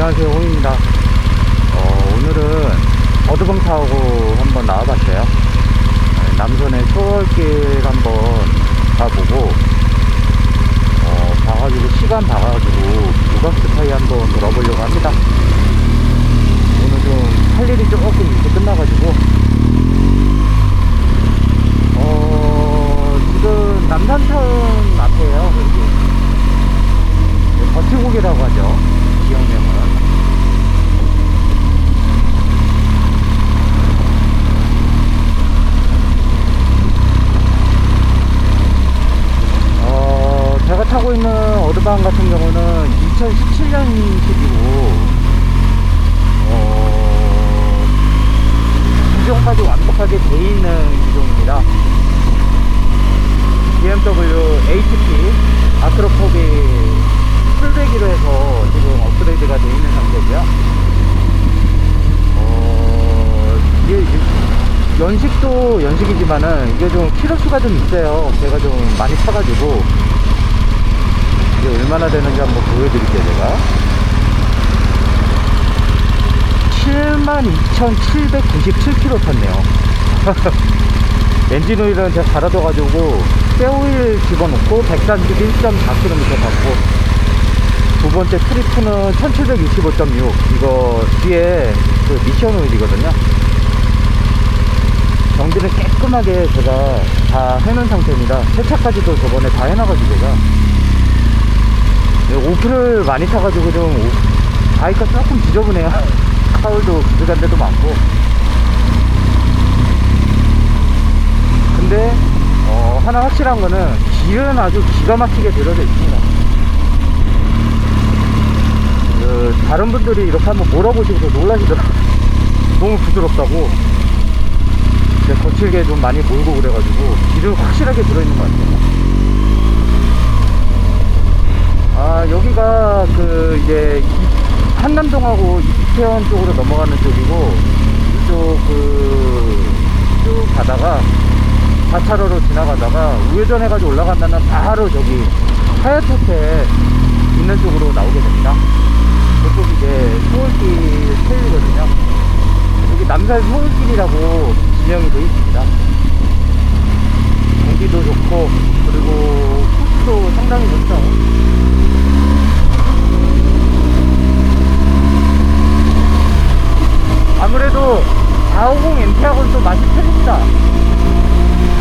안녕하세요, 홍입니다. 오늘은 어드벙 타고 한번 나와봤어요. 남선의 초월길 한번 가보고 봐가지고 시간 봐가지고 유광수 타이 한번 돌아보려고 합니다. 오늘 좀 할 일이 조금 이렇게 끝나가지고 지금 남산타운 앞에요. 여기 버티고개라고 하죠, 지역명은. 제가 타고 있는 어드방 같은 경우는 2017년식이고 기종까지 완벽하게 돼 있는 기종입니다. BMW HP 아크로포비 풀배기로 해서 지금 업그레이드가 되어 있는 상태고요. 이게 연식도 연식이지만은 이게 좀 키로수가 좀 있어요. 제가 좀 많이 타가지고 이게 얼마나 되는지 한번 보여드릴게요. 제가 72,797km 탔네요. 엔진 오일은 제가 갈아둬가지고 쇠오일 집어넣고 131.4km 탔고, 두 번째 트리프는 1765.6, 이거 뒤에 그 미션 오일이거든요. 정비를 깨끗하게 제가 다 해놓은 상태입니다. 세차까지도 저번에 다 해놔가지고 제가 오프를 많이 타가지고 좀 바이크가 조금 지저분해요. 타올도 부족한 데도 많고. 근데 하나 확실한 거는 길은 아주 기가 막히게 들어져 있습니다. 다른 분들이 이렇게 한번 몰아보시고서 놀라시더라고요. 너무 부드럽다고. 거칠게 좀 많이 몰고 그래가지고 길은 확실하게 들어있는 것 같아요. 여기가 이제 한남동하고 이태원 쪽으로 넘어가는 쪽이고, 이쪽 쭉 가다가 4차로로 지나가다가 우회전 해가지고 올라간다면 바로 저기 하얏호텔 있는 쪽으로 나오게 됩니다. 그쪽이 이제 소울길 테일이거든요. 여기 남산 소울길이라고 지명이 되어 있습니다. 공기도 좋고, 그리고 코스도 상당히 좋죠. 아무래도 450 MT하고는 또 맛이 틀립니다.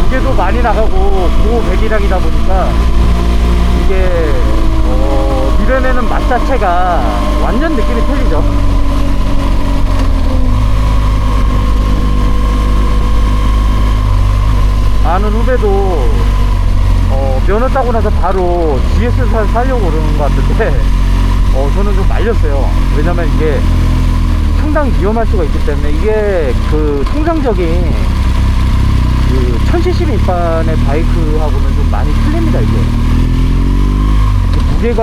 무게도 많이 나가고 고배기량이다 보니까 이게 밀어내는 맛 자체가 완전 느낌이 틀리죠. 아는 후배도 면허 따고 나서 바로 GS를 사려고 그러는 것 같은데 저는 좀 말렸어요. 왜냐면 이게 상당히 위험할 수가 있기 때문에. 이게 통상적인 1000cc 밑반의 바이크하고는 좀 많이 틀립니다. 이게 무게가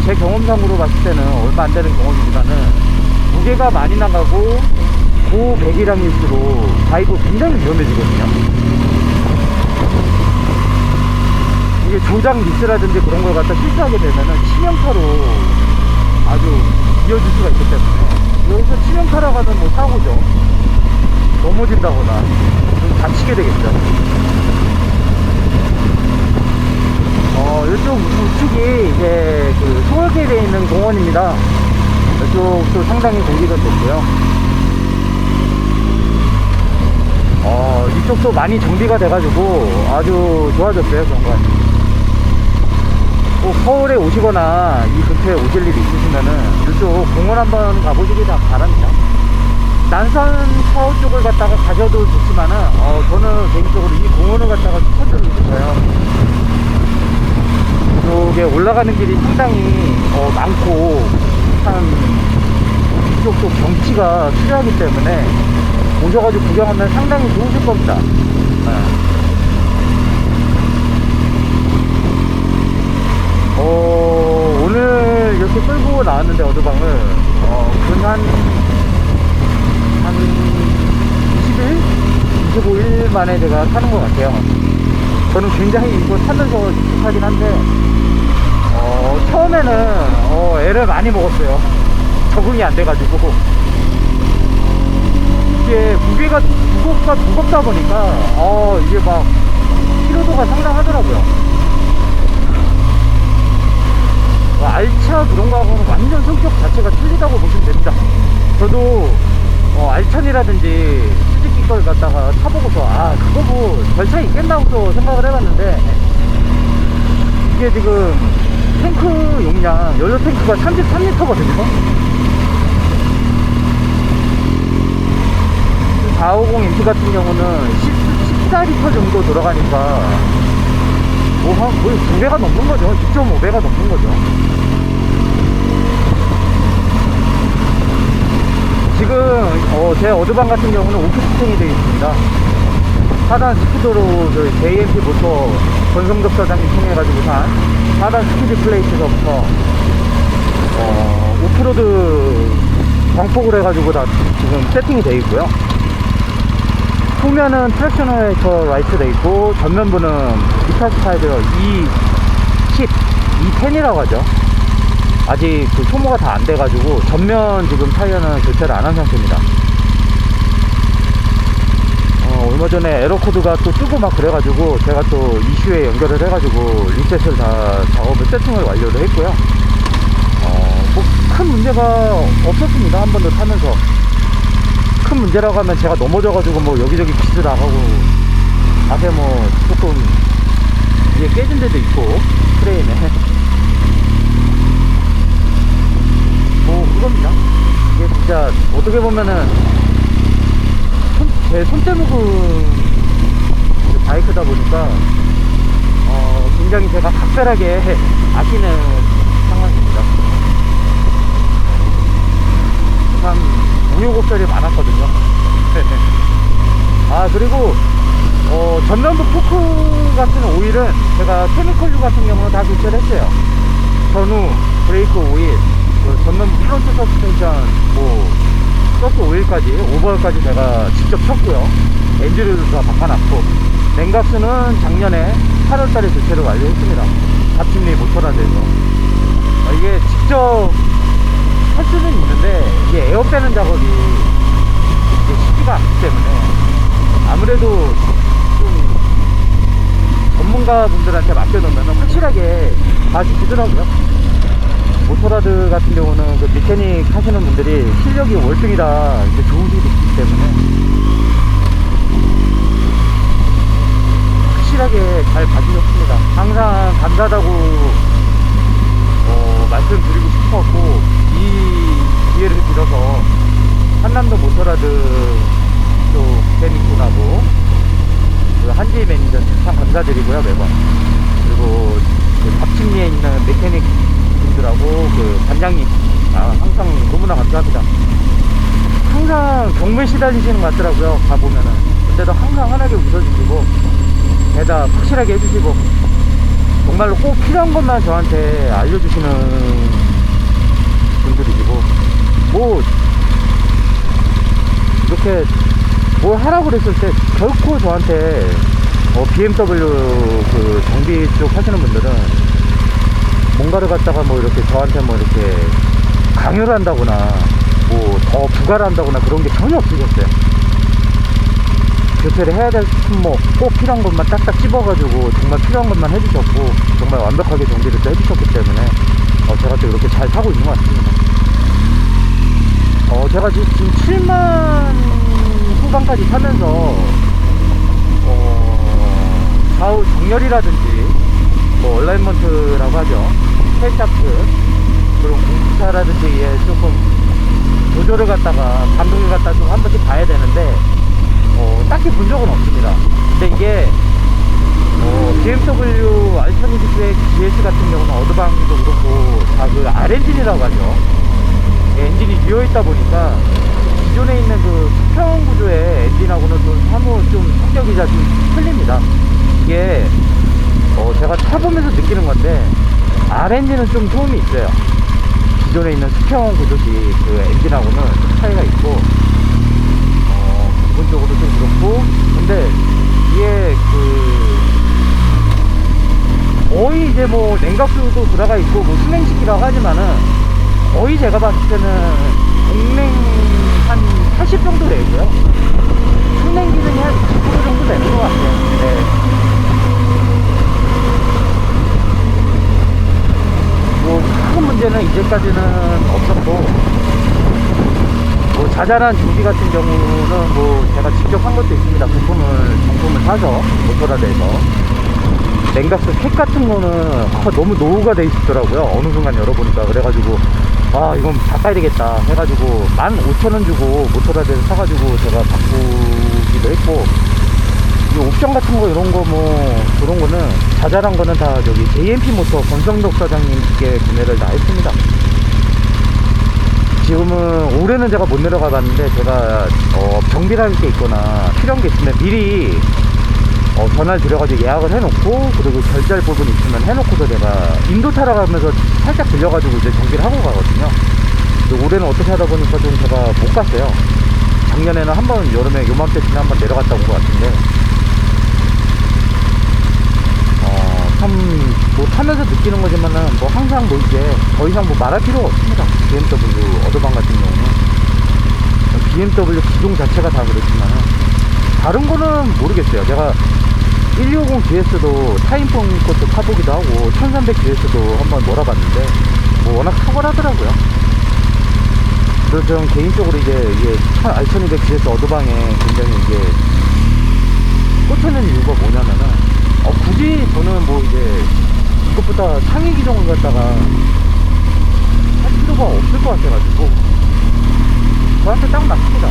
제 경험상으로 봤을 때는 얼마 안 되는 경험이지만은 무게가 많이 나가고 고배기량일수록 바이크 굉장히 위험해지거든요. 이게 조작 미스라든지 그런 걸 갖다 실수하게 되면은 치명타로 아주 이어질 수가 있기 때문에, 여기서 치명타라 가면 뭐 사고죠. 넘어진다거나 좀 다치게 되겠죠. 이쪽 우측이 이제 소월길에 있는 공원입니다. 이쪽도 상당히 공기가 좋고요. 이쪽도 많이 정비가 돼가지고 아주 좋아졌어요, 경관이. 꼭 서울에 오시거나 이 근처에 오실 일이 있으시면은 이쪽 공원 한번 가보시기 바랍니다. 난산 사우 쪽을 갔다가 가셔도 좋지만은 저는 개인적으로 이 공원을 갔다가 추천드리고 싶어요. 이쪽에 올라가는 길이 상당히 많고, 이쪽도 경치가 필요하기 때문에 오셔가지고 구경하면 상당히 좋으실 겁니다. 오늘 이렇게 끌고 나왔는데 어드방을 근 한 20일? 25일 만에 제가 타는 것 같아요. 저는 굉장히 이거 타면서 익숙하긴 한데 처음에는 애를 많이 먹었어요. 적응이 안 돼가지고 이게 무게가 무겁다 보니까 이게 막 피로도가 상당하더라고요. 알차 그런 거하고는 완전 성격 자체가 틀리다고 보시면 됩니다. 저도 알천이라든지 수즈키 걸 갖다가 타보고서 그거 뭐 별 차이 있겠나고 생각을 해봤는데, 이게 지금 탱크 용량 연료 탱크가 33L거든요 450 MT 같은 경우는 14L 정도 들어가니까 거의 2배가 넘는 거죠. 6.5배가 넘는 거죠. 지금 제 어드반 같은 경우는 오프스팅이 되어 있습니다. 4단 스피드로 JMP 모터 권성덕 사장님 통해가지고 산 4단 스피드 플레이트서부터 오프로드 광폭을 해가지고 다 지금 세팅이 되어 있고요. 후면은 트랙셔너에서 라이트 되어 있고, 전면부는 이타 스타일러 E10이라고 하죠. 아직 그 소모가 다 안 돼가지고 전면 지금 타이어는 교체를 안 한 상태입니다. 얼마 전에 에러코드가 또 뜨고 막 그래가지고 제가 또 이슈에 연결을 해가지고 리셋을 다 작업을 세팅을 완료를 했고요. 뭐 큰 문제가 없었습니다. 한 번 더 타면서. 큰 문제라고 하면 제가 넘어져가지고 뭐 여기저기 기스 나가고 앞에 뭐 조금 이게 깨진 데도 있고 프레임에 뭐 그겁니다. 이게 진짜 어떻게 보면은 제 손때 묵은 바이크다 보니까 굉장히 제가 각별하게 아끼는 상황입니다. 참 우여곡절이 많았거든요. 그리고 전면부 포크 같은 오일은 제가 케미컬류 같은 경우는 다 교체를 했어요. 전후, 브레이크 오일, 전면부 프론트 서스펜션, 서스 오일까지, 오버월까지 제가 직접 쳤고요. 엔진오일도 다 바꿔놨고, 냉각수는 작년에 8월달에 교체를 완료했습니다. 잡침리 모터라드에서. 이게 직접 할 수는 있는데, 이게 에어 빼는 작업이 이게 쉽지가 않기 때문에, 아무래도 좀 전문가분들한테 맡겨놓으면 확실하게 봐주시더라고요. 모터라드 같은 경우는 그 미케닉 하시는 분들이 실력이 월등이다 이제 좋으시기 때문에 확실하게 잘 봐주셨습니다. 항상 감사하다고 말씀드리고 싶었고, 이 기회를 빌어서 한남도 모터라드 쪽 미케닉분하고 그 한지 매니저님 참 감사드리고요, 매번. 그리고 그 잡침리에 있는 메케닉 분들하고 그 반장님 항상 너무나 감사합니다. 항상 경무에 시달리시는 것 같더라고요, 가보면은. 근데도 항상 환하게 웃어주시고 대답 확실하게 해주시고 정말로 꼭 필요한 것만 저한테 알려주시는 분들이시고, 뭐 이렇게 뭘 하라고 그랬을 때 결코 저한테 BMW 그 정비 쪽 하시는 분들은 뭔가를 갖다가 뭐 이렇게 저한테 뭐 이렇게 강요를 한다거나 뭐 더 부과를 한다거나 그런 게 전혀 없으셨어요. 교체를 해야 될 품목 꼭 필요한 것만 딱딱 찝어가지고 정말 필요한 것만 해주셨고, 정말 완벽하게 정비를 또 해주셨기 때문에 제가 또 이렇게 잘 타고 있는 것 같습니다. 제가 지금 7만 후반까지 타면서 좌우 정렬이라든지 뭐 얼라인먼트라고 하죠, 헬샤프트 그런 공차라든지 조금 조절을 갖다가 감독을 갖다가 좀 한 번씩 봐야 되는데 딱히 본 적은 없습니다. 근데 이게 BMW R1200 GS 같은 경우는 어드방도 그렇고 다 그 R엔진이라고 하죠. 엔진이 비어있다 보니까 기존에 있는 그 수평 구조의 엔진하고는 좀 사뭇 좀 성격이 좀 틀립니다. 이게 제가 타보면서 느끼는 건데 R엔진은 좀 소음이 있어요. 기존에 있는 수평 구조식 그 엔진하고는 좀 차이가 있고 기본적으로 좀 그렇고, 근데 이게 거의 이제 뭐 냉각수도 들어가 있고 뭐 수냉식이라고 하지만은 거의 제가 봤을 때는 공랭 한 80 정도 되고요. 순행 기능이 한 20% 정도 되는 것 같아요. 네. 뭐 큰 문제는 이제까지는 없었고, 뭐 자잘한 조기 같은 경우는 뭐 제가 직접 한 것도 있습니다. 정품을 사서 모토라드에서. 냉각수 캡 같은 거는 너무 노후가 돼 있더라고요. 어느 순간 열어보니까. 그래가지고 이건 바꿔야 되겠다 해가지고 15,000원 주고 모토라드에서 사가지고 제가 바꾸기도 했고, 이 옵션 같은 거 이런 거 뭐 그런 거는 자잘한 거는 다 저기 JMP 모터 권성덕 사장님께 구매를 다 했습니다. 지금은 올해는 제가 못 내려가 봤는데, 제가 정비를 할 게 있거나 필요한 게 있으면 미리 전화를 드려가지고 예약을 해놓고, 그리고 결제할 부분이 있으면 해놓고서 제가 인도 타러 가면서 살짝 들려가지고 이제 정비를 하고 가거든요. 근데 올해는 어떻게 하다 보니까 좀 제가 못 갔어요. 작년에는 한번 여름에 요맘때쯤에 한번 내려갔다 온 것 같은데, 참 뭐 타면서 느끼는 거지만은 뭐 항상 뭐 이제 더 이상 뭐 말할 필요가 없습니다. BMW 어드반 같은 경우는 BMW 기종 자체가 다 그렇지만은, 다른 거는 모르겠어요. 제가 1250 GS도 타임폰 것도 타보기도 하고 1300 GS도 한번 몰아봤는데 뭐 워낙 탁월하더라고요. 그래서 저는 개인적으로 이제 이게 1200 GS 어드방에 굉장히 이게 꽂히는 이유가 뭐냐면은, 굳이 저는 뭐 이제 이것보다 상위 기종을 갖다가 할 필요가 없을 것 같아가지고 저한테 딱 맞습니다.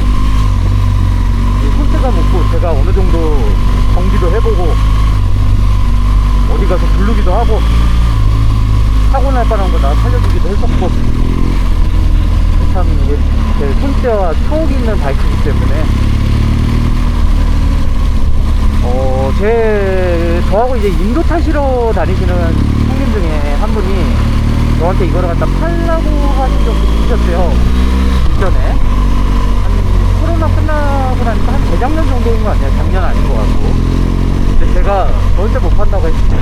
손때가 먹고 제가 어느 정도 정비도 해보고 어디 가서 부르기도 하고 사고 날 뻔한 거 나 살려주기도 했었고, 참 이게 제 손때와 추억이 있는 바이크이기 때문에 저하고 이제 인도 타시러 다니시는 형님 중에 한 분이 저한테 이거를 갖다 팔라고 하신 적도 있으셨어요. 이전에 한 코로나 끝나고 나니까 한 재작년 정도인 것 같아요. 작년 아닌 것 같고. 근데 제가 절대 못 판다고 했습니다.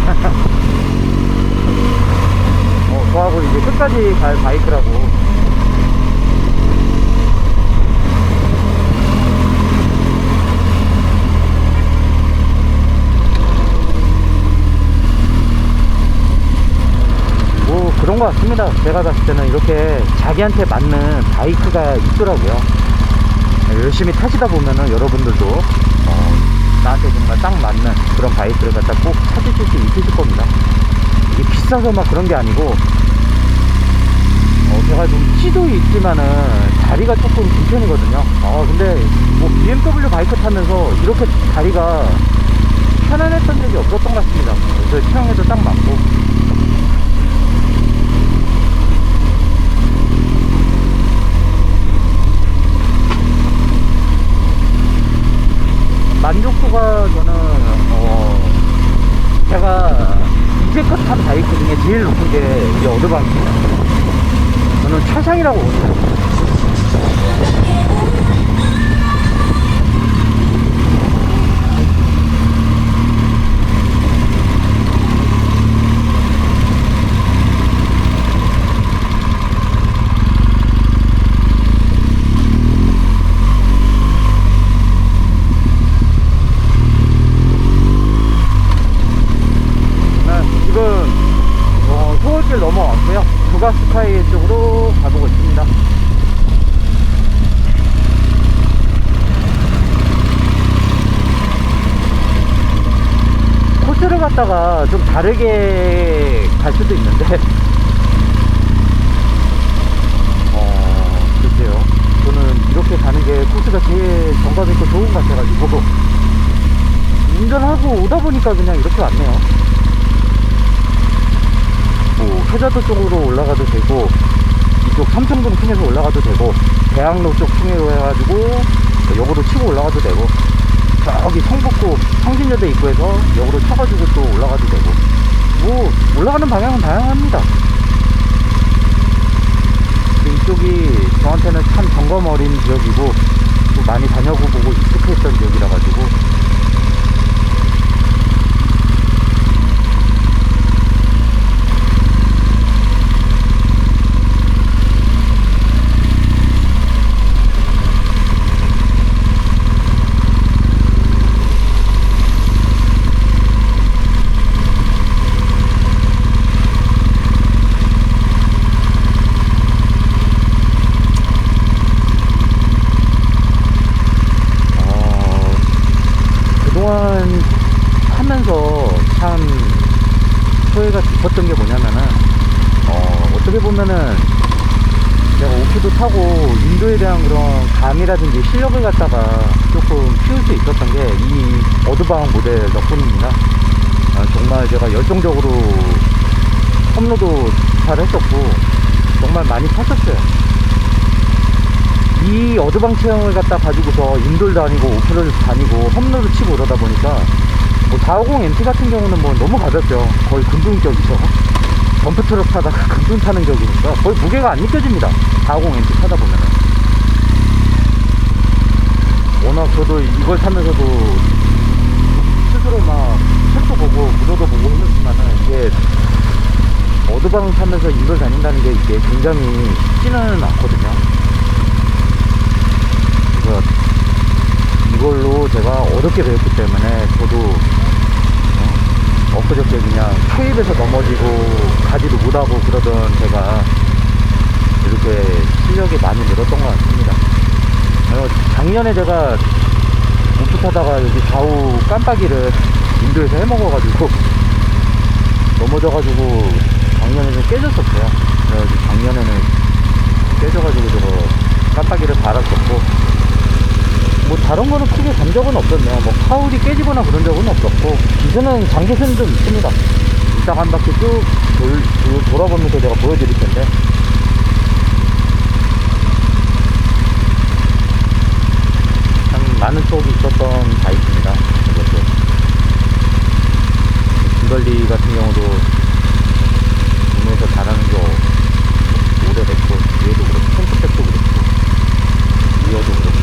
저하고 이제 끝까지 갈 바이크라고. 그런 것 같습니다. 제가 봤을 때는 이렇게 자기한테 맞는 바이크가 있더라고요. 열심히 타시다 보면은 여러분들도 나한테 정말 딱 맞는 그런 바이크를 갖다 꼭 찾으실 수 있으실 겁니다. 이게 비싸서 막 그런 게 아니고, 제가 좀 키도 있지만은 다리가 조금 긴 편이거든요. 근데 뭐 BMW 바이크 타면서 이렇게 다리가 편안했던 적이 없었던 것 같습니다. 그래서 체형에도 딱 맞고. 만족도가 저는 제가 이제껏 탄 바이크 중에 제일 높은 게 이 어드방입니다. 저는 최상이라고 봅니다. 소울길 넘어왔고요. 부가스카이 쪽으로 가보고 있습니다. 코스를 갖다가 좀 다르게 갈 수도 있는데 글쎄요, 저는 이렇게 가는 게 코스가 제일 정감 있고 좋은 것 같아가지고 운전하고 오다 보니까 그냥 이렇게 왔네요. 뭐 효자도 쪽으로 올라가도 되고, 이쪽 삼청동 통해서 올라가도 되고, 대학로 쪽 통해로 해가지고 역으로 치고 올라가도 되고, 저기 성북구 성진여대 입구에서 역으로 쳐가지고 또 올라가도 되고, 뭐 올라가는 방향은 다양합니다. 이쪽이 저한테는 참 점검 어린 지역이고 또 많이 다녀보고 익숙했던 지역이라 가지고 타고 인도에 대한 그런 감이라든지 실력을 갖다가 조금 키울 수 있었던 게 이 어드방 모델 덕분입니다. 정말 제가 열정적으로 험로도 잘 했었고 정말 많이 탔었어요. 이 어드방 체형을 갖다 가지고서 인도를 다니고 오프로드 다니고 험로도 치고 그러다 보니까 뭐 450 MT 같은 경우는 뭐 너무 가볍죠. 거의 금붕격이죠. 덤프트럭 타다가 금붕 타는 격이니까 거의 무게가 안 느껴집니다. 450 MT 타다 보면은. 워낙 저도 이걸 타면서도 스스로 막 책도 보고 무도도 보고 했었지만은 이게 어드방을 타면서 인도를 다닌다는 게 이게 굉장히 쉽지는 않거든요. 그래서 이걸로 제가 어렵게 배웠기 때문에 저도 엊그저께 그냥 초입에서 넘어지고 가지도 못하고 그러던 제가 이렇게 실력이 많이 늘었던 것 같습니다. 작년에 제가 우프 타다가 여기 좌우 깜빡이를 인도에서 해먹어가지고 넘어져가지고 작년에 좀 깨졌었어요. 그래가지고 작년에는 깨져가지고 저거 깜빡이를 달았었고 뭐 다른 거는 크게 간 적은 없었네요. 뭐 카울이 깨지거나 그런 적은 없었고 기스는 장기스는 좀 있습니다. 이따가 한 바퀴 쭉 돌아보면서 제가 보여드릴 텐데 참 많은 추억이 있었던 바이크입니다. 이것도 김걸리 같은 경우도 국내에서 잘하는 게 오래됐고 뒤에도 그렇고 펜스백도 그렇고 리어도 그렇고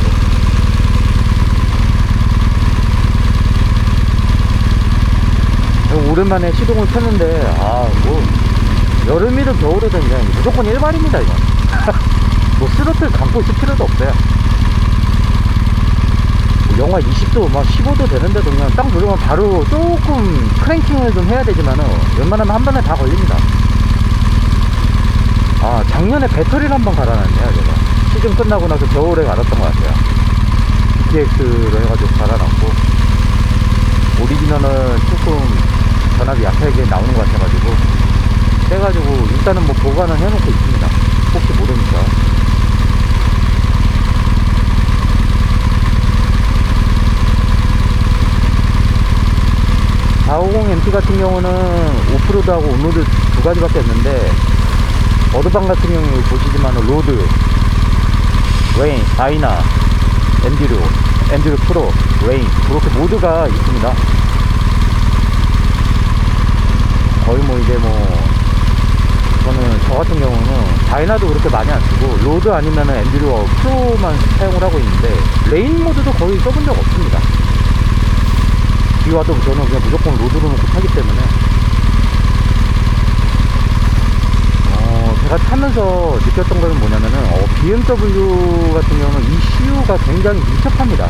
오랜만에 시동을 켰는데 뭐 여름이든 겨울이든 그냥 무조건 일반입니다 이건. 뭐 스로틀 감고 있을 필요도 없어요. 뭐 영하 20도 막 15도 되는데도 그냥 딱 누르면 바로 조금 크랭킹을 좀 해야 되지만은 웬만하면 한 번에 다 걸립니다. 작년에 배터리를 한번 갈아놨네요 제가. 시즌 끝나고 나서 겨울에 갈았던 것 같아요. GTX로 해가지고 갈아놨고 오리지널은 조금 전압이 약하게 나오는 것 같아가지고 빼가지고 일단은 뭐 보관을 해놓고 있습니다. 혹시 모르니까. (450 MT) 같은 경우는 오프로드하고 온로드 두 가지밖에 없는데 어드방 같은 경우 보시지만 로드, 레인, 다이나, 엔듀로 프로, 레인 그렇게 모드가 있습니다. 거의 뭐 이제 저는 저 같은 경우는 다이나도 그렇게 많이 안 쓰고 로드 아니면은 엔듀로 프로만 사용을 하고 있는데 레인 모드도 거의 써본 적 없습니다. 비 와도 저는 그냥 무조건 로드로 놓고 타기 때문에 제가 타면서 느꼈던 거는 뭐냐면은 BMW 같은 경우는 ECU가 굉장히 민첩합니다.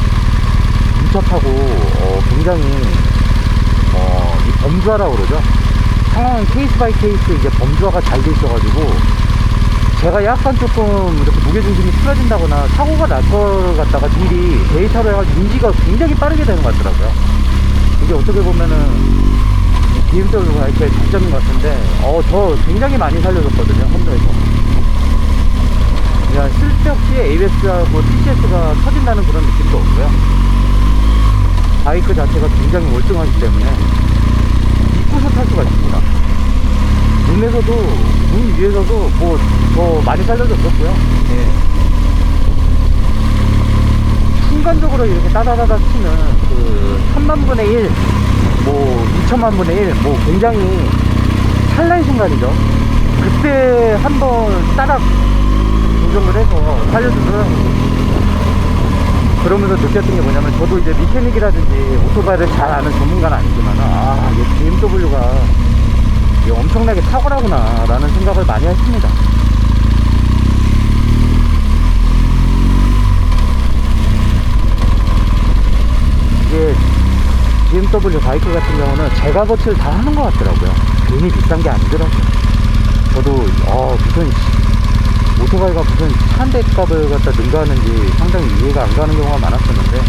민첩하고 굉장히 이 범주화라고 그러죠. 상황은 케이스 바이 케이스 이제 범주화가 잘 돼 있어가지고 제가 약간 조금 이렇게 무게중심이 틀어진다거나 사고가 날 걸 갖다가 미리 데이터로 해가지고 인지가 굉장히 빠르게 되는 것 같더라고요. 이게 어떻게 보면은 BMW 바이크의 장점인 것 같은데 저 굉장히 많이 살려줬거든요. 홈로에서 그냥 쓸데없이 ABS하고 TCS가 터진다는 그런 느낌도 없고요. 바이크 자체가 굉장히 월등하기 때문에 믿고서 탈 수가 있습니다. 눈에서도 눈 위에서도 뭐 더 많이 살려줬었고요. 예. 순간적으로 이렇게 따다다다 치면 그 1000만분의 1 뭐 2000만분의 1 뭐 굉장히 찰나의 순간이죠. 그때 한번 따락 조정을 해서 살려주더라고요. 그러면서 느꼈던 게 뭐냐면 저도 이제 미케닉이라든지 오토바이를 잘 아는 전문가는 아니지만 이 BMW가 엄청나게 탁월하구나 라는 생각을 많이 했습니다. 이게 BMW 바이크 같은 경우는 제값어치를 다 하는 것 같더라고요. 괜히 비싼 게 아니더라고요. 저도 무슨 오토바이가 무슨 차 한 대 값을 갖다 능가하는지 상당히 이해가 안 가는 경우가 많았었는데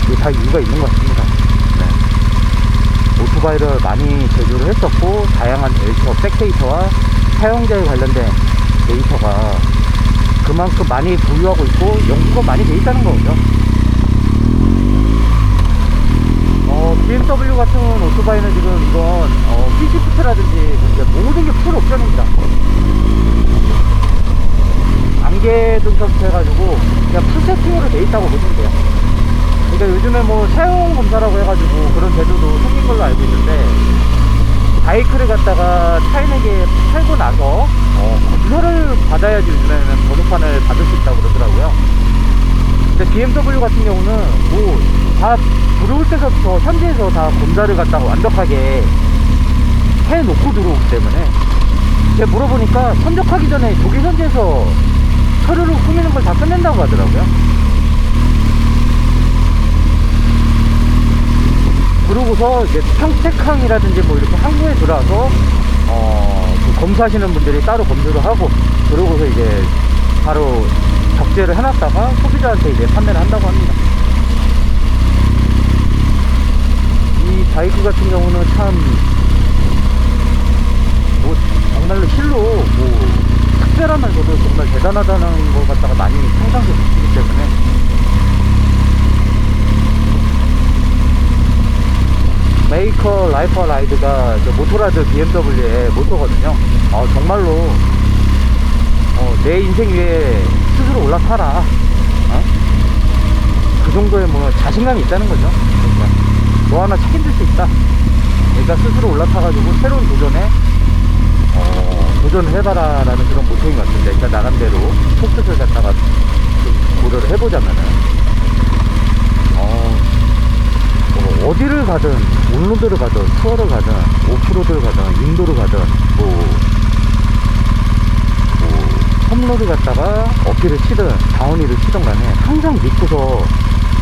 이게 다 이유가 있는 것 같습니다. 네. 오토바이를 많이 제조를 했었고 다양한 데이터, 백데이터와 사용자에 관련된 데이터가 그만큼 많이 보유하고 있고 연구가 많이 돼 있다는 거죠. BMW 같은 오토바이는 지금 이건 PCF트라든지 모든 게 풀 옵션입니다. 안개 등급부터 해가지고 그냥 풀 세팅으로 돼 있다고 보시면 돼요. 그러니까 요즘에 뭐 사용 검사라고 해가지고 그런 제도도 생긴 걸로 알고 있는데, 바이크를 갖다가 타인에게 팔고 나서 검사를 받아야지 요즘에는 번호판을 받을 수 있다고 그러더라고요. 근데 BMW 같은 경우는 뭐 다 들어올 때서부터 현지에서 다 검사를 갖다가 완벽하게 해놓고 들어오기 때문에, 제가 물어보니까 선적하기 전에 독일 현지에서 서류를 꾸미는 걸 다 끝낸다고 하더라고요. 그러고서 이제 평택항이라든지 뭐 이렇게 항구에 들어와서 그 검사하시는 분들이 따로 검수를 하고, 그러고서 이제 바로 적재를 해놨다가 소비자한테 이제 판매를 한다고 합니다. 이 바이크 같은 경우는 참 뭐 정말로 실로 뭐 특별하면서도 정말 대단하다는 걸 갖다가 많이 상상도 시키기 때문에, 메이커 라이퍼 라이드가 모토라드 BMW의 모토거든요. 정말로 내 인생 위에 스스로 올라타라, 그 정도의 뭐 자신감이 있다는 거죠. 그러니까 너 하나 책임질 수 있다. 그러니까 스스로 올라타가지고 새로운 도전에 도전을 해봐라 라는 그런 모토인 것 같은데, 그러니까 나름대로 포켓을 갖다가 좀 고려를 해보자면은 어디를 가든, 온로드를 가든, 투어를 가든, 오프로드를 가든, 인도를 가든, 홈로드 갖다가 어필을 치든 다운힐을 치든 간에 항상 믿고서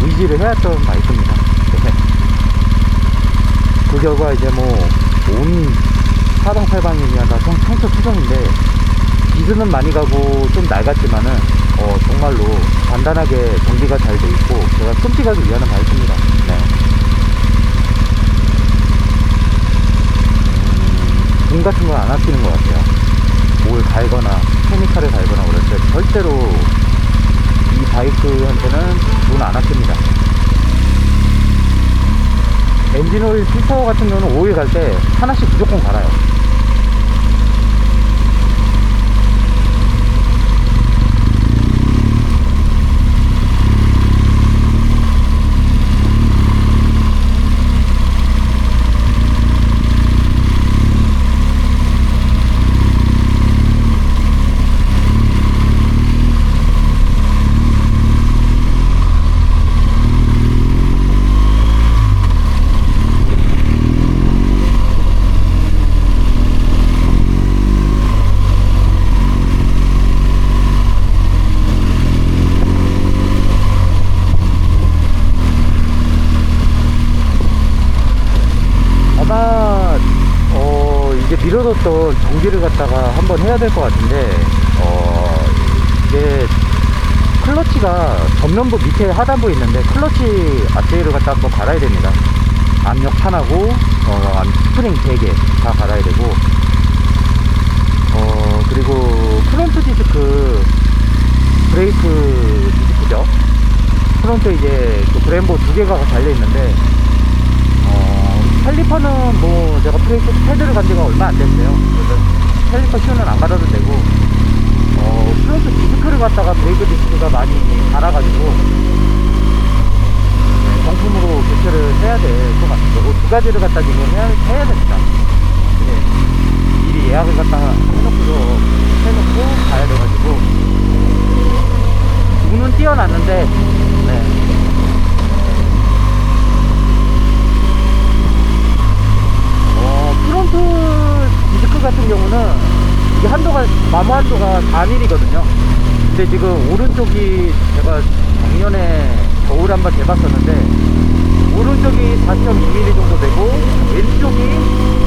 의지를 해왔던 바이크입니다. 네. 그 결과 이제 뭐 온 사방팔방이면 다 청초투성인데, 기스는 많이 가고 좀 낡았지만은 정말로 단단하게 정비가 잘 돼 있고 제가 끔찍하게 위하는 바이크입니다. 네. 돈 같은 걸 안 아끼는 것 같아요. 뭘 갈거나 케미칼을 갈거나 그럴 때 절대로 이 바이크한테는 돈 안 아낍니다. 엔진오일 필터 같은 경우는 오일 갈 때 하나씩 무조건 갈아요. 이제 미뤄뒀던 정비를 갖다가 한번 해야 될 것 같은데, 이게 클러치가 전면부 밑에 하단부 있는데 클러치 아트웨이를 갖다 한번 갈아야 됩니다. 압력판하고 스프링 3개 다 갈아야 되고, 그리고 프론트 디스크, 브레이크 디스크죠. 프론트 이제 그 브레인보 2개가 달려있는데, 캘리퍼는 뭐 제가 브레이크 패드를 간 지가 얼마 안 됐어요. 그래서 캘리퍼 슈는 안 받아도 되고, 프론트 디스크를 갖다가 브레이크 디스크가 많이 닳아가지고 정품으로 교체를 해야 될 것 같습니다. 그 두 가지를 갖다 지금 해야 됩니다. 미리 예약을 갖다 해놓고 가야 돼가지고 눈은 띄어놨는데, 네. 프론트 디스크 같은 경우는 이게 한도가, 마모 한도가 4mm거든요. 근데 지금 오른쪽이 제가 작년에 겨울에 한번 재봤었는데, 오른쪽이 4.2mm 정도 되고 왼쪽이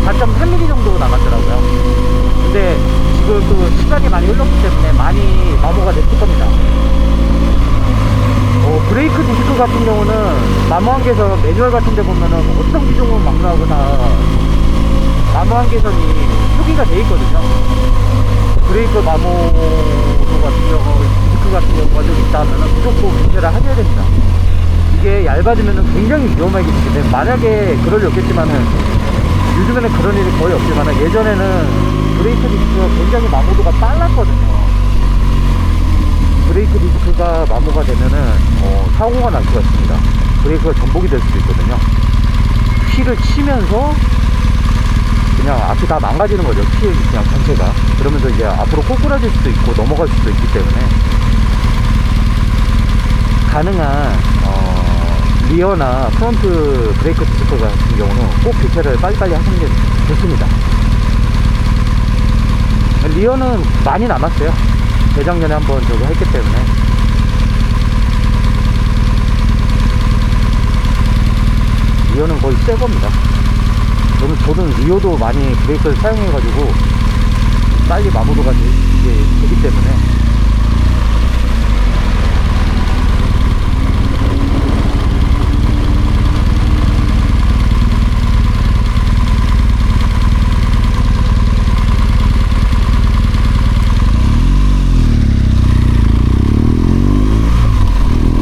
4.3mm 정도 나갔더라고요. 근데 지금 그 시간이 많이 흘렀기 때문에 많이 마모가 됐을 겁니다. 브레이크 디스크 같은 경우는 마모한 개선 매뉴얼 같은 데 보면은 어떤 기종으로 마모하거나 마모한 개선이 표기가 돼 있거든요. 브레이크 마모도 같은 경우, 디스크 같은 경우가 좀 있다면 무조건 교체를 하셔야 됩니다. 이게 얇아지면 굉장히 위험하기 때문에, 만약에 그럴 리 없겠지만은, 요즘에는 그런 일이 거의 없지만, 예전에는 브레이크 디스크가 굉장히 마모도가 빨랐거든요. 브레이크 디스크가 마모가 되면은 사고가 날 수가 있습니다. 브레이크가 전복이 될 수도 있거든요. 휠을 치면서 그냥 앞이 다 망가지는 거죠. 휠 그냥 전체가. 그러면서 이제 앞으로 꼬꾸라질 수도 있고 넘어갈 수도 있기 때문에, 가능한 리어나 프론트 브레이크 디스크 같은 경우는 꼭 교체를 빨리빨리 하시는 게 좋습니다. 리어는 많이 남았어요. 재작년에 한번 저거 했기 때문에. 리어는 거의 새 겁니다. 저는 리어도 많이 브레이크를 사용해가지고 빨리 마모도가 되기 때문에.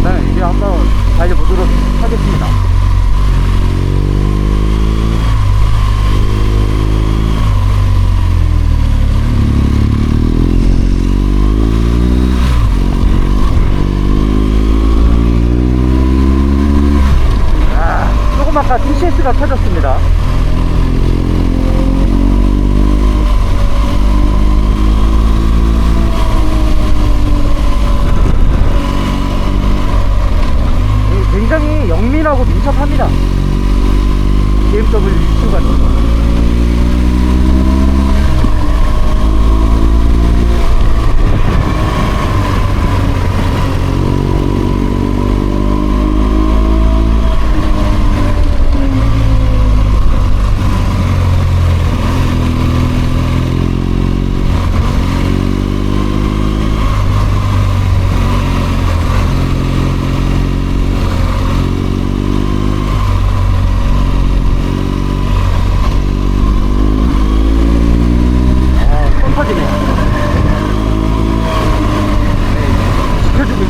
네, 이제 한번 달려보도록 하겠습니다. 조금 아까 TCS가 켜졌습니다. 굉장히 영민하고 민첩합니다. BMW E2가.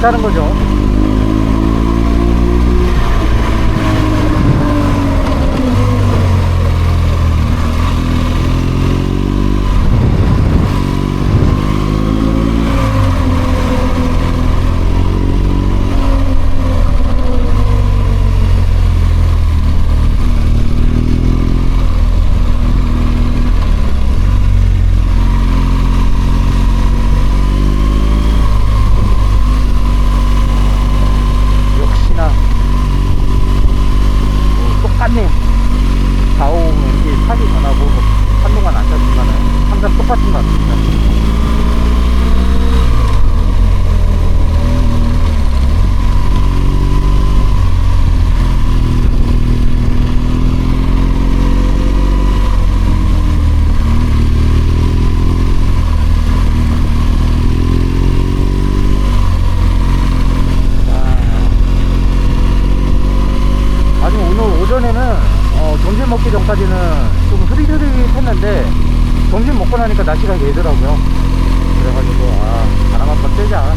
있다는 거죠. 점심 먹기 전까지는 좀 흐릿흐릿했는데 점심 먹고 나니까 날씨가 개더라고요. 그래가지고 바람 한번 쐬자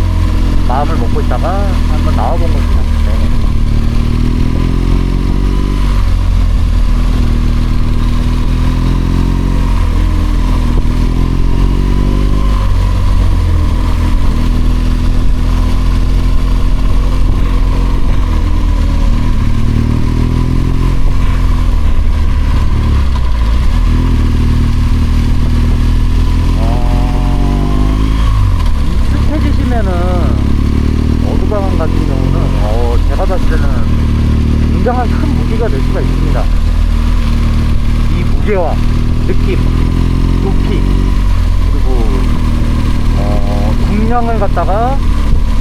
마음을 먹고 있다가 한번 나와본 겁니다. 네. 어드방안 같은 경우는 제가 봤을 때는 굉장한 큰 무기가 될 수가 있습니다. 이 무게와 느낌, 높이, 그리고 중량을 갖다가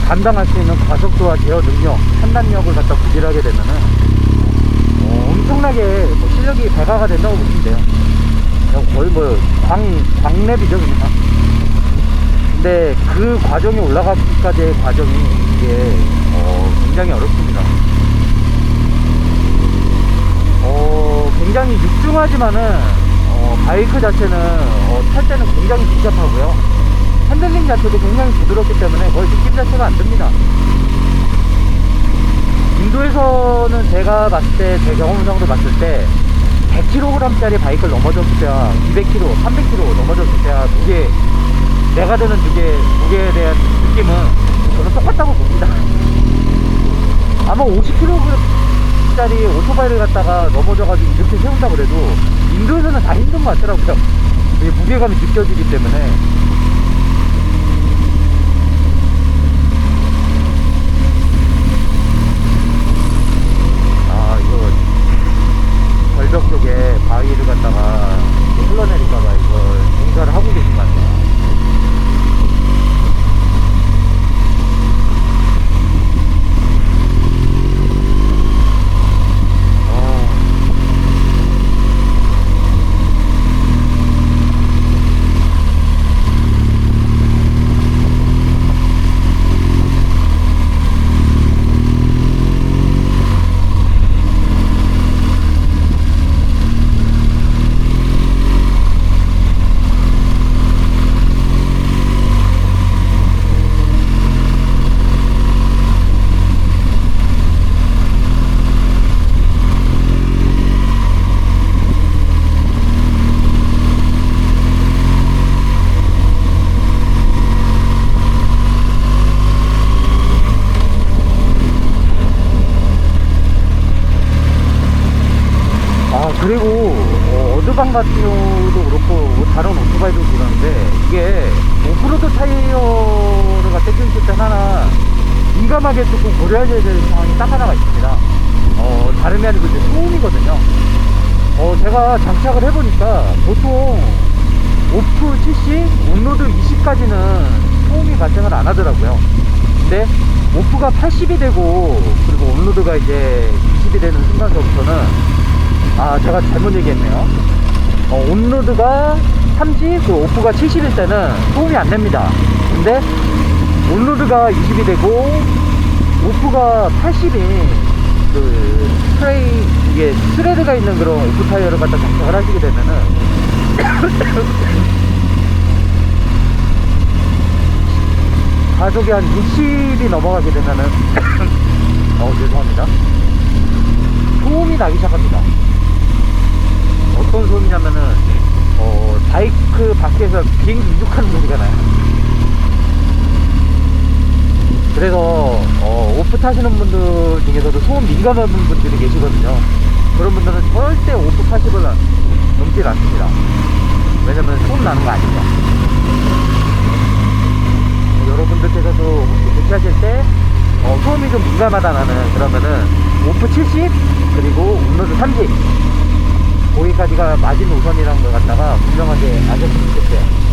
감당할 수 있는 가속도와 제어 능력, 판단력을 갖다 구질하게 되면은 엄청나게 실력이 배가가 된다고 보시면 돼요. 거의 광랩이죠 그냥. 근데 그 과정이 올라가기까지의 과정이 이게 굉장히 어렵습니다. 굉장히 육중하지만은 바이크 자체는 탈 때는 굉장히 복잡하고요. 핸들링 자체도 굉장히 부드럽기 때문에 거의 느낌 자체가 안 듭니다. 인도에서는 제가 봤을 때, 제 경험상으로 봤을 때 100kg 짜리 바이크를 넘어졌을 때와 200kg, 300kg 넘어졌을 때와 내가 드는 무게에 대한 느낌은 저는 똑같다고 봅니다. 아마 50kg짜리 오토바이를 갖다가 넘어져가지고 이렇게 세운다 그래도 인도에서는 다 힘든 것 같더라고요. 무게감이 느껴지기 때문에. 이거 절벽 쪽에 바위를 갖다가 흘러내릴까봐 이걸 공사를 하고 계신 것 같아요. 그리고 어드방 같은 경우도 그렇고 다른 오토바이도 그러는데 이게 오프로드 타이어를 갖다 끼우실 때 하나 민감하게 조금 고려해야 될 상황이 딱 하나가 있습니다. 다름이 아니고 이제 소음이거든요. 제가 장착을 해보니까 보통 오프 70, 온로드 20까지는 소음이 발생을 안 하더라고요. 근데 오프가 80이 되고 그리고 온로드가 이제 20이 되는 순간서부터는 제가 잘못 얘기했네요. 온로드가 30, 오프가 70일 때는 소음이 안 냅니다. 근데 온로드가 20이 되고 오프가 80인 이게 스레드가 있는 그런 오프 타이어를 갖다 장착을 하시게 되면은 가속이 한 60이 넘어가게 되면은 죄송합니다. 소음이 나기 시작합니다. 어떤 소음이냐면은 바이크 밖에서 비행기 이륙하는 소리가 나요. 그래서 오프 타시는 분들 중에서도 소음 민감한 분들이 계시거든요. 그런 분들은 절대 오프 80을 넘지 않습니다. 왜냐면 소음 나는 거 아니죠. 여러분들께서도 혹시 교체하실 때 소음이 좀 민감하다는 그러면은 오프 70 그리고 온로드 30 거기까지가 마지노선이라는 걸 갖다가 분명하게 아셨으면 좋겠어요.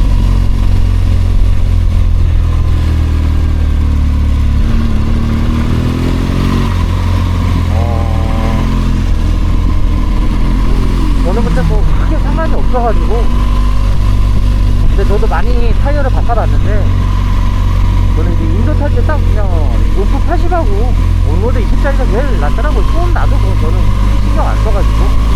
저는 근데 뭐 크게 상관이 없어가지고 근데 저도 많이 타이어를 바꿔봤는데 저는 이제 인도 탈 때 딱 그냥 오프 80하고 온로드 20짜리가 제일 낫더라고요. 소음 나도 뭐 저는 신경 안 써가지고.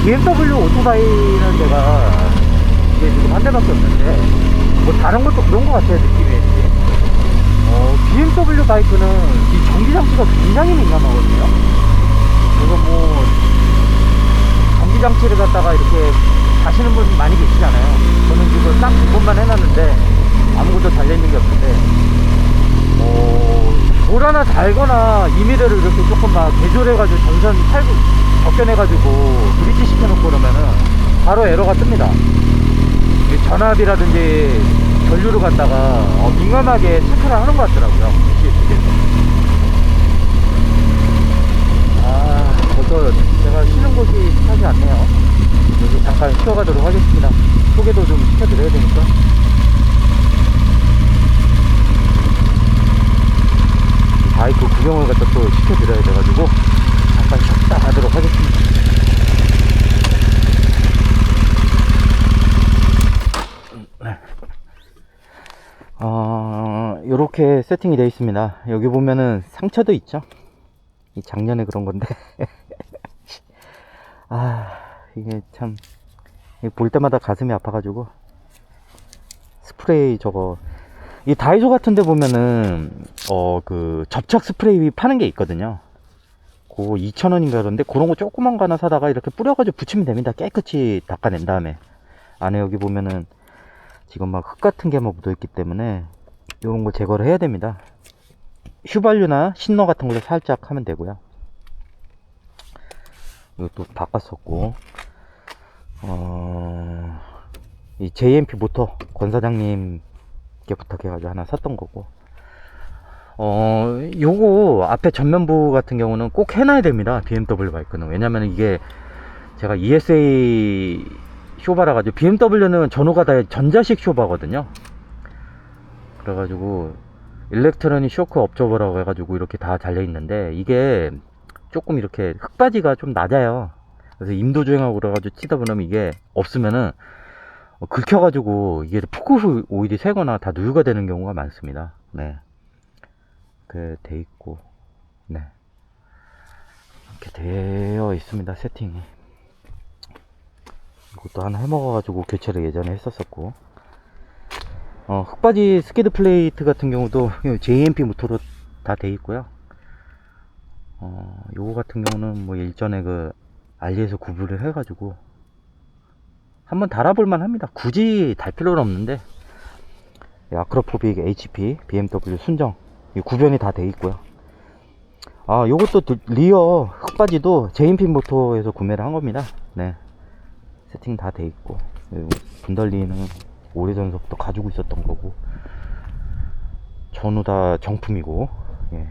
BMW 오토바이는 제가 이게 지금 한 대밖에 없는데 뭐 다른 것도 그런 것 같아요. 느낌이 BMW 바이크는 이 전기 장치가 굉장히 민감하거든요. 그래서 뭐 전기 장치를 갖다가 이렇게 다시는 분 많이 계시잖아요. 저는 지금 딱 2번만 해놨는데 아무것도 달려있는 게 없는데 뭘 하나 달거나 이미러를 이렇게 조금 막 개조해가지고 전선 살고 벗겨내가지고 브릿지 시켜놓고 그러면은 바로 에러가 뜹니다. 이 전압이라든지 전류를 갖다가 민감하게 체크를 하는 것 같더라고요. 벌써 제가 쉬는 곳이 차지 않네요. 여기 잠깐 쉬어가도록 하겠습니다. 소개도 좀 시켜드려야 되니까. 바이크 구경을 갖다 또 시켜드려야 돼가지고 잠깐 쉬었다 가도록 하겠습니다. 요렇게 세팅이 되어 있습니다. 여기 보면은 상처도 있죠. 이 작년에 그런 건데 이게 참 볼 때마다 가슴이 아파가지고 스프레이 저거 이 다이소 같은 데 보면은 그 접착 스프레이 파는 게 있거든요. 그거 2,000원인가 그런데 그런 거 조그만 거 하나 사다가 이렇게 뿌려가지고 붙이면 됩니다. 깨끗이 닦아낸 다음에 안에 여기 보면은 지금 막 흙 같은 게 막 묻어있기 때문에 이런 거 제거를 해야 됩니다. 휘발유나 신너 같은 걸로 살짝 하면 되고요. 이것도 바꿨었고 이 JMP 모터 권 사장님께 부탁해가지고 하나 샀던 거고 요거 앞에 전면부 같은 경우는 꼭 해놔야 됩니다. BMW 바이크는. 왜냐면 이게 제가 ESA 쇼바라 가지고 BMW는 전후가 다 전자식 쇼바거든요. 그래가지고 일렉트로닉 쇼크 업저버라고 해가지고 이렇게 다 달려 있는데 이게 조금 이렇게 흙바지가 좀 낮아요. 그래서 임도 주행하고 그래가지고 치다 보면 이게 없으면은 긁혀가지고 이게 포크 오일이 새거나 다 누유가 되는 경우가 많습니다. 네. 그 돼 있고, 네. 이렇게 되어 있습니다. 세팅이. 이것도 하나 해먹어가지고 교체를 예전에 했었었고, 흙바지 스키드 플레이트 같은 경우도 JMP 모터로 다 돼 있고요. 요거 같은 경우는 뭐 일전에 그 알리에서 구부를 해가지고 한번 달아볼만 합니다. 굳이 달 필요는 없는데 아크로포빅 HP BMW 순정 이 구변이 다 돼 있고요. 요것도 리어 흙바지도 JMP 모터에서 구매를 한 겁니다. 네, 세팅 다 돼 있고 분달리는 오래전부터 가지고 있었던 거고 전후 다 정품이고, 예.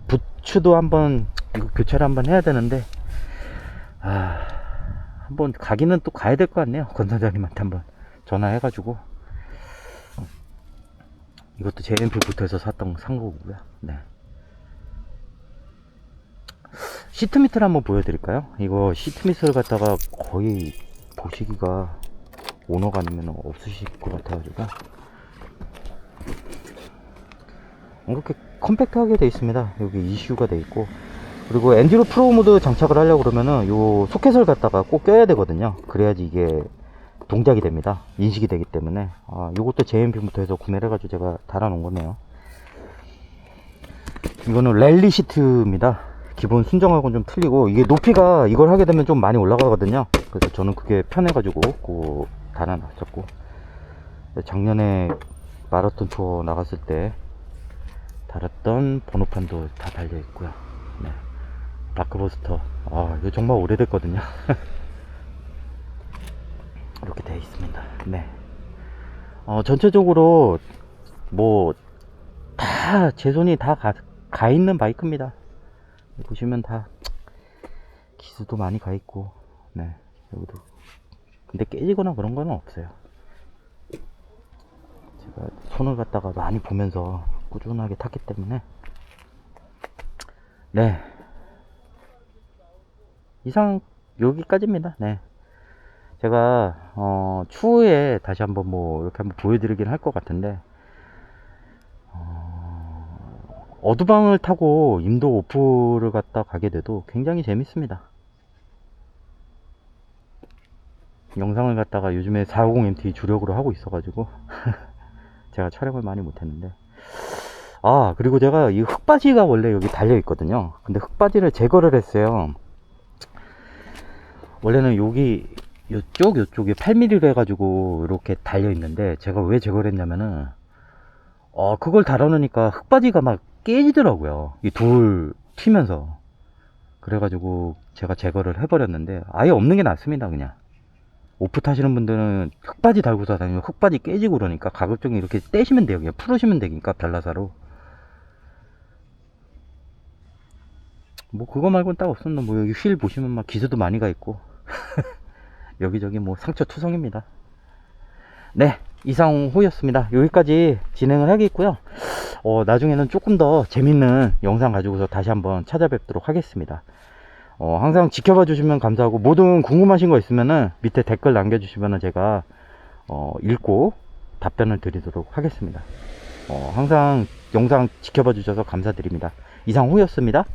부츠도 한번 이거 교체를 한번 해야 되는데 한번 가기는 또 가야 될 것 같네요. 권 사장님한테 한번 전화해가지고 이것도 JMP부터해서 산 거고요. 네. 시트 밑을 한번 보여드릴까요? 이거 시트 밑을 갖다가 거의 보시기가 오너가 아니면 없으실 것 같아가지고 이렇게 컴팩트하게 되어 있습니다. 여기 ECU가 되어 있고, 그리고 엔듀로 프로 모드 장착을 하려고 그러면은 요 소켓을 갖다가 꼭 껴야 되거든요. 그래야지 이게 동작이 됩니다. 인식이 되기 때문에. 요것도 JMP부터 해서 구매를 해가지고 제가 달아 놓은 거네요. 이거는 랠리 시트입니다. 기본 순정하고는 좀 틀리고, 이게 높이가 이걸 하게 되면 좀 많이 올라가거든요. 그래서 저는 그게 편해가지고 그거 달아 놨었고, 작년에 마라톤 투어 나갔을 때 달았던 번호판도 다 달려 있고요. 네. 다크버스터. 이거 정말 오래됐거든요. 이렇게 되어 있습니다. 네. 전체적으로 뭐 다 제 손이 다 가 있는 바이크입니다. 보시면 다 기수도 많이 가 있고, 네. 여기도 근데 깨지거나 그런 거는 없어요. 제가 손을 갖다가 많이 보면서 꾸준하게 탔기 때문에. 네, 이상 여기까지입니다. 네, 제가 추후에 다시 한번 뭐 이렇게 한번 보여드리긴 할 것 같은데, 어두방을 타고 임도 오프를 갖다 가게 돼도 굉장히 재밌습니다. 영상을 갖다가 요즘에 450MT 주력으로 하고 있어가지고 제가 촬영을 많이 못했는데, 그리고 제가 이 흙바지가 원래 여기 달려 있거든요. 근데 흙바지를 제거를 했어요. 원래는 여기 요쪽에 8mm로 해가지고 이렇게 달려 있는데, 제가 왜 제거를 했냐면은 그걸 달아놓으니까 흙바지가 막 깨지더라고요. 이 둘 튀면서. 그래가지고 제가 제거를 해버렸는데 아예 없는 게 낫습니다. 그냥 오프 타시는 분들은 흙바지 달고서 다니면 흙바지 깨지고 그러니까 가급적이면 이렇게 떼시면 돼요. 그냥 풀으시면 되니까 벨라사로. 뭐 그거 말고는 딱 없었나. 뭐 여기 휠 보시면 막 기스도 많이 가 있고 여기저기 뭐 상처 투성입니다. 네, 이상호였습니다. 여기까지 진행을 하겠고요. 나중에는 조금 더 재밌는 영상 가지고서 다시 한번 찾아뵙도록 하겠습니다. 항상 지켜봐 주시면 감사하고, 모든 궁금하신 거 있으면은 밑에 댓글 남겨주시면은 제가 읽고 답변을 드리도록 하겠습니다. 항상 영상 지켜봐 주셔서 감사드립니다. 이상호였습니다.